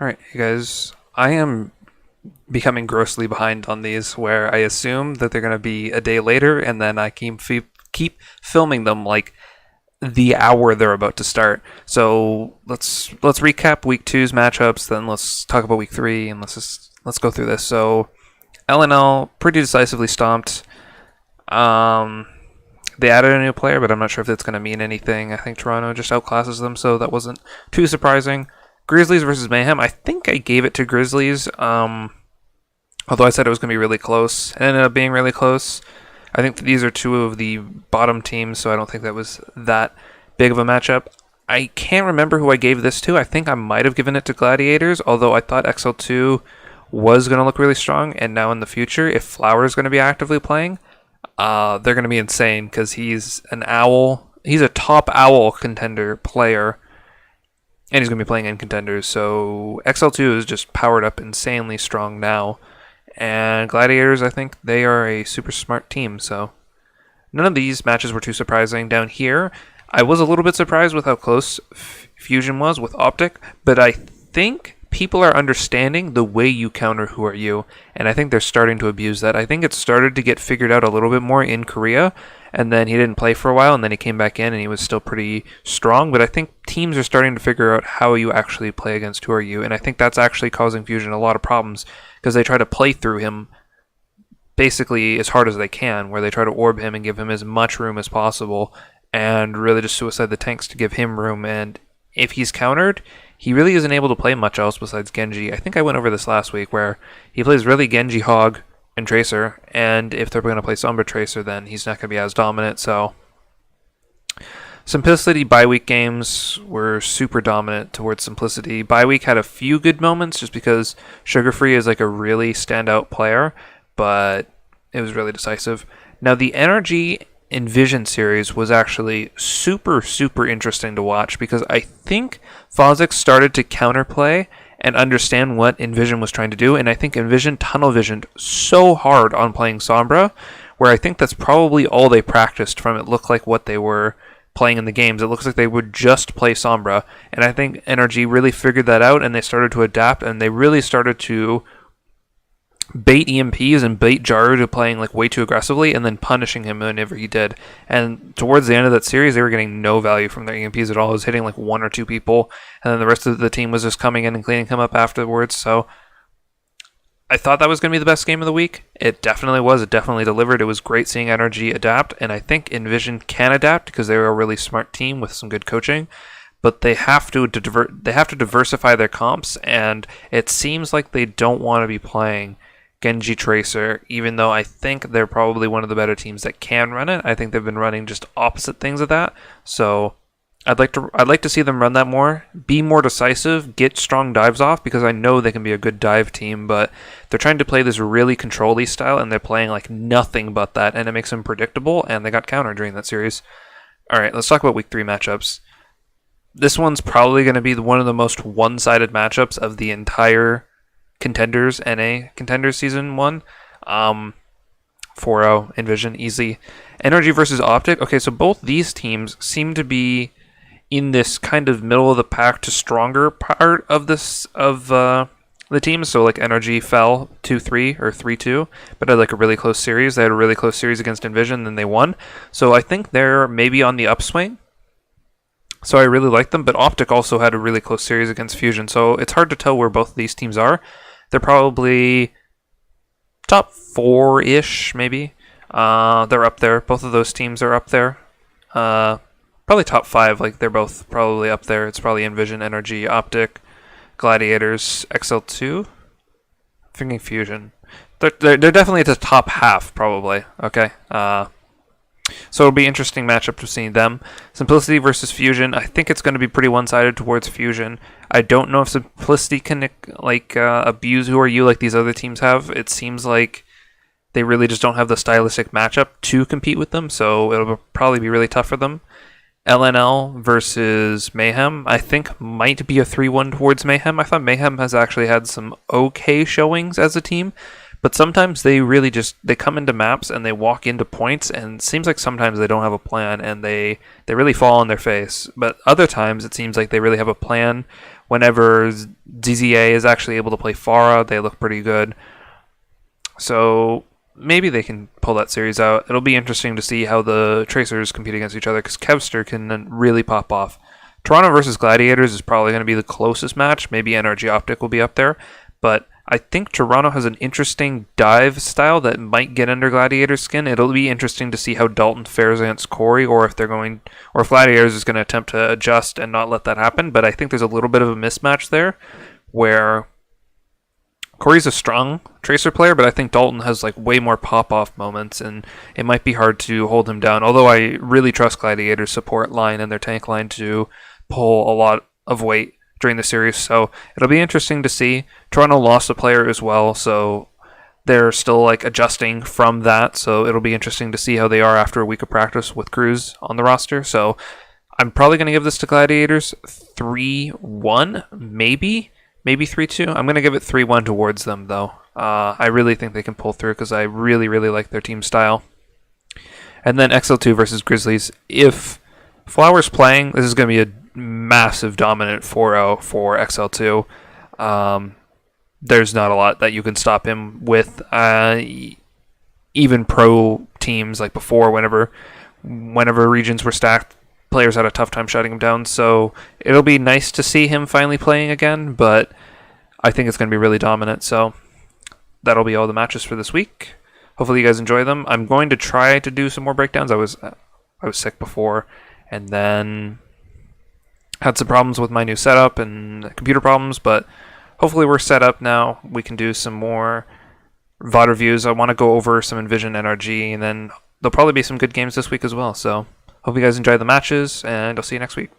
All right, you guys, I am becoming grossly behind on these where I assume that they're going to be a day later and then I keep filming them like the hour they're about to start. So let's recap week two's matchups, then let's talk about week three and let's go through this. So LNL pretty decisively stomped. They added a new player, but I'm not sure if that's going to mean anything. I think Toronto just outclasses them, so that wasn't too surprising. Grizzlies versus Mayhem. I think I gave it to Grizzlies, although I said it was going to be really close. It ended up being really close. I think these are two of the bottom teams, so I don't think that was that big of a matchup. I can't remember who I gave this to. I think I might have given it to Gladiators, although I thought XL2 was going to look really strong, and now in the future, if Flower is going to be actively playing, they're going to be insane because he's an owl. He's a top owl contender player, and he's going to be playing in Contenders. So XL2 is just powered up insanely strong now. And Gladiators, I think they are a super smart team. So none of these matches were too surprising. Down here, I was a little bit surprised with how close Fusion was with Optic, but I think people are understanding the way you counter Who Are You, and I think they're starting to abuse that. I think it started to get figured out a little bit more in Korea, and then he didn't play for a while, and then he came back in, and he was still pretty strong, but I think teams are starting to figure out how you actually play against Who Are You, and I think that's actually causing Fusion a lot of problems, because they try to play through him basically as hard as they can, where they try to orb him and give him as much room as possible, and really just suicide the tanks to give him room, and if he's countered, he really isn't able to play much else besides Genji. I think I went over this last week where he plays really Genji, Hog, and Tracer, and if they're going to play Sombra Tracer, then he's not going to be as dominant, so Simplicity bye-week games were super dominant towards Simplicity. Bye-week had a few good moments just because Sugar Free is like a really standout player, but it was really decisive. Now the Energy Envision series was actually super, super interesting to watch because I think Fozzik started to counterplay and understand what Envision was trying to do, and I think Envision tunnel visioned so hard on playing Sombra, where I think that's probably all they practiced from it looked like what they were playing in the games. It looks like they would just play Sombra, and I think Energy really figured that out, and they started to adapt, and they really started to bait EMPs and bait Jaru to playing like way too aggressively and then punishing him whenever he did. And towards the end of that series, they were getting no value from their EMPs at all. It was hitting like one or two people, and then the rest of the team was just coming in and cleaning him up afterwards. So I thought that was going to be the best game of the week. It definitely was. It definitely delivered. It was great seeing Energy adapt, and I think Envision can adapt because they're a really smart team with some good coaching. But they have to diversify their comps, and it seems like they don't want to be playing Genji Tracer, even though I think they're probably one of the better teams that can run it. I think they've been running just opposite things of that. So I'd like to see them run that more, be more decisive, get strong dives off, because I know they can be a good dive team, but they're trying to play this really control-y style, and they're playing like nothing but that, and it makes them predictable, and they got countered during that series. Alright, let's talk about week 3 matchups. This one's probably going to be one of the most one-sided matchups of the entire Contenders, NA Contenders Season 1. 4-0, Envision, easy. Energy versus Optic. Okay, so both these teams seem to be in this kind of middle of the pack to stronger part of this the team. So like Energy fell 2-3 or 3-2, but had like a really close series. They had a really close series against Envision, then they won. So I think they're maybe on the upswing. So I really like them, but Optic also had a really close series against Fusion. So it's hard to tell where both of these teams are. They're probably top 4-ish, maybe. They're up there. Both of those teams are up there. Probably top 5. Like they're both probably up there. It's probably Envision, Energy, Optic, Gladiators, XL2. I'm thinking Fusion. They're definitely at the top half, probably. Okay. So it'll be an interesting matchup to see them. Simplicity versus Fusion. I think it's going to be pretty one-sided towards Fusion. I don't know if Simplicity can abuse Who Are You like these other teams have. It seems like they really just don't have the stylistic matchup to compete with them, so it'll probably be really tough for them. LNL versus Mayhem, I think might be a 3-1 towards Mayhem. I thought Mayhem has actually had some okay showings as a team, but sometimes they really they come into maps and they walk into points, and it seems like sometimes they don't have a plan and they really fall on their face. But other times it seems like they really have a plan whenever ZZA is actually able to play Pharah, they look pretty good. So maybe they can pull that series out. It'll be interesting to see how the Tracers compete against each other, because Kevster can then really pop off. Toronto versus Gladiators is probably going to be the closest match. Maybe NRG Optic will be up there, but I think Toronto has an interesting dive style that might get under Gladiator's skin. It'll be interesting to see how Dalton fares against Corey, or if Gladiators is going to attempt to adjust and not let that happen. But I think there's a little bit of a mismatch there, where Corey's a strong Tracer player, but I think Dalton has like way more pop-off moments, and it might be hard to hold him down. Although I really trust Gladiator's support line and their tank line to pull a lot of weight during the series, so it'll be interesting to see. Toronto lost a player as well, so they're still like adjusting from that, so it'll be interesting to see how they are after a week of practice with Cruz on the roster. So I'm probably going to give this to Gladiators 3-1, maybe 3-2. I'm going to give it 3-1 towards them, though. I really think they can pull through, because I really, really like their team style. And then XL2 versus Grizzlies. If Flower's playing, this is going to be a massive dominant 4-0 for XL2. There's not a lot that you can stop him with. Even pro teams like before, whenever regions were stacked, players had a tough time shutting him down. So it'll be nice to see him finally playing again, but I think it's going to be really dominant. So that'll be all the matches for this week. Hopefully you guys enjoy them. I'm going to try to do some more breakdowns. I was sick before, and then had some problems with my new setup and computer problems, but hopefully we're set up now. We can do some more VOD reviews. I want to go over some Envision NRG, and then there'll probably be some good games this week as well. So hope you guys enjoy the matches, and I'll see you next week.